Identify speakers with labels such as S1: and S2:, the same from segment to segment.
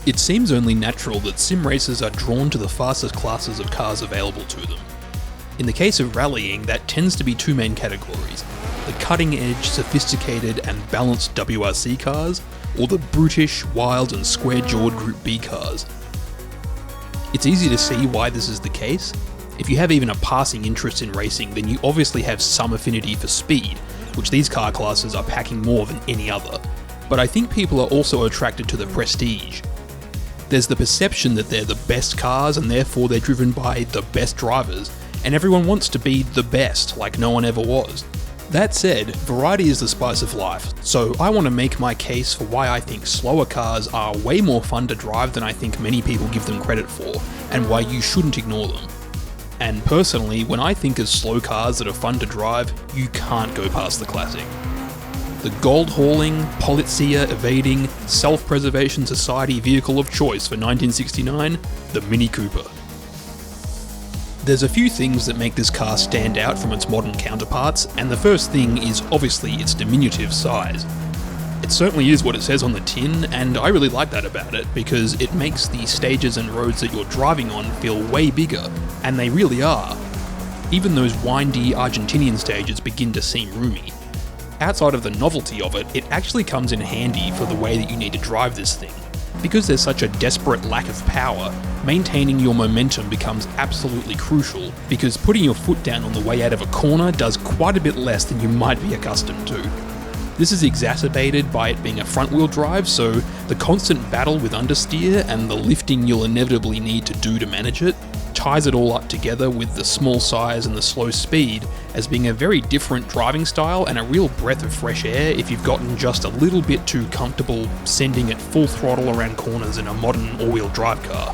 S1: It seems only natural that sim racers are drawn to the fastest classes of cars available to them. In the case of rallying, that tends to be two main categories: the cutting-edge, sophisticated and balanced WRC cars, or the brutish, wild and square-jawed Group B cars. It's easy to see why this is the case. If you have even a passing interest in racing, then you obviously have some affinity for speed, which these car classes are packing more than any other. But I think people are also attracted to the prestige. There's the perception that they're the best cars and therefore they're driven by the best drivers, and everyone wants to be the best like no one ever was. That said, variety is the spice of life, so I want to make my case for why I think slower cars are way more fun to drive than I think many people give them credit for, and why you shouldn't ignore them. And personally, when I think of slow cars that are fun to drive, you can't go past the classic. The gold-hauling, polizia evading, self-preservation society vehicle of choice for 1969, the Mini Cooper. There's a few things that make this car stand out from its modern counterparts, and the first thing is obviously its diminutive size. It certainly is what it says on the tin, and I really like that about it, because it makes the stages and roads that you're driving on feel way bigger, and they really are. Even those windy Argentinian stages begin to seem roomy. Outside of the novelty of it, it actually comes in handy for the way that you need to drive this thing. Because there's such a desperate lack of power, maintaining your momentum becomes absolutely crucial, because putting your foot down on the way out of a corner does quite a bit less than you might be accustomed to. This is exacerbated by it being a front-wheel drive, so the constant battle with understeer and the lifting you'll inevitably need to do to manage it ties it all up together with the small size and the slow speed as being a very different driving style and a real breath of fresh air if you've gotten just a little bit too comfortable sending it full throttle around corners in a modern all-wheel drive car.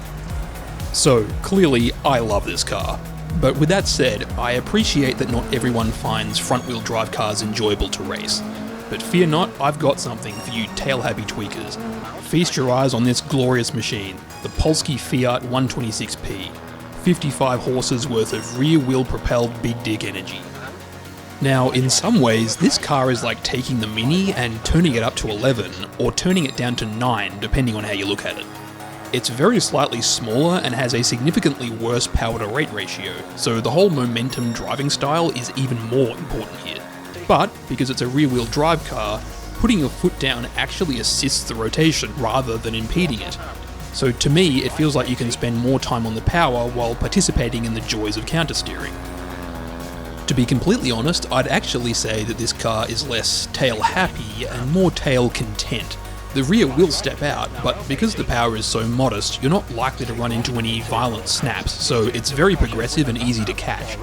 S1: So, clearly, I love this car. But with that said, I appreciate that not everyone finds front-wheel drive cars enjoyable to race. But fear not, I've got something for you tail-happy tweakers. Feast your eyes on this glorious machine, the Polski Fiat 126P. 55 horses worth of rear-wheel propelled big dick energy. Now, in some ways, this car is like taking the Mini and turning it up to 11, or turning it down to 9, depending on how you look at it. It's very slightly smaller and has a significantly worse power-to-rate ratio, so the whole momentum driving style is even more important here. But, because it's a rear-wheel drive car, putting your foot down actually assists the rotation rather than impeding it. So to me, it feels like you can spend more time on the power while participating in the joys of countersteering. To be completely honest, I'd actually say that this car is less tail-happy and more tail-content. The rear will step out, but because the power is so modest, you're not likely to run into any violent snaps, so it's very progressive and easy to catch.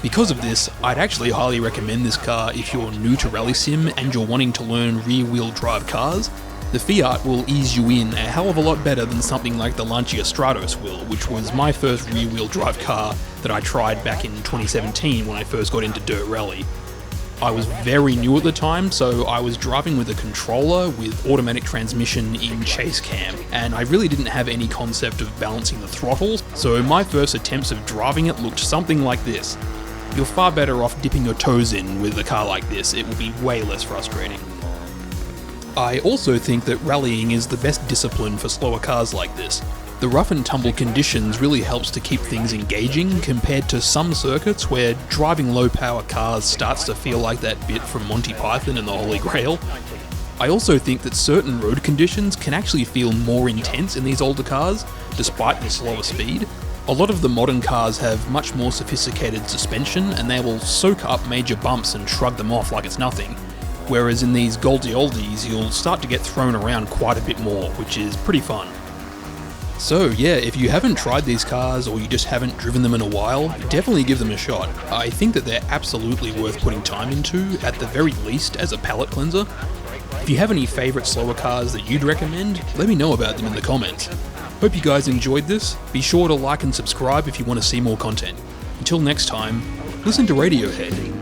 S1: Because of this, I'd actually highly recommend this car if you're new to rally sim and you're wanting to learn rear-wheel drive cars. The Fiat will ease you in a hell of a lot better than something like the Lancia Stratos will, which was my first rear-wheel drive car that I tried back in 2017 when I first got into dirt rally. I was very new at the time, so I was driving with a controller with automatic transmission in chase cam, and I really didn't have any concept of balancing the throttles, so my first attempts of driving it looked something like this. You're far better off dipping your toes in with a car like this, it will be way less frustrating. I also think that rallying is the best discipline for slower cars like this. The rough and tumble conditions really helps to keep things engaging compared to some circuits where driving low power cars starts to feel like that bit from Monty Python and the Holy Grail. I also think that certain road conditions can actually feel more intense in these older cars, despite the slower speed. A lot of the modern cars have much more sophisticated suspension and they will soak up major bumps and shrug them off like it's nothing. Whereas in these Goldie Oldies, you'll start to get thrown around quite a bit more, which is pretty fun. So yeah, if you haven't tried these cars or you just haven't driven them in a while, definitely give them a shot. I think that they're absolutely worth putting time into, at the very least as a palate cleanser. If you have any favourite slower cars that you'd recommend, let me know about them in the comments. Hope you guys enjoyed this. Be sure to like and subscribe if you want to see more content. Until next time, listen to Radiohead.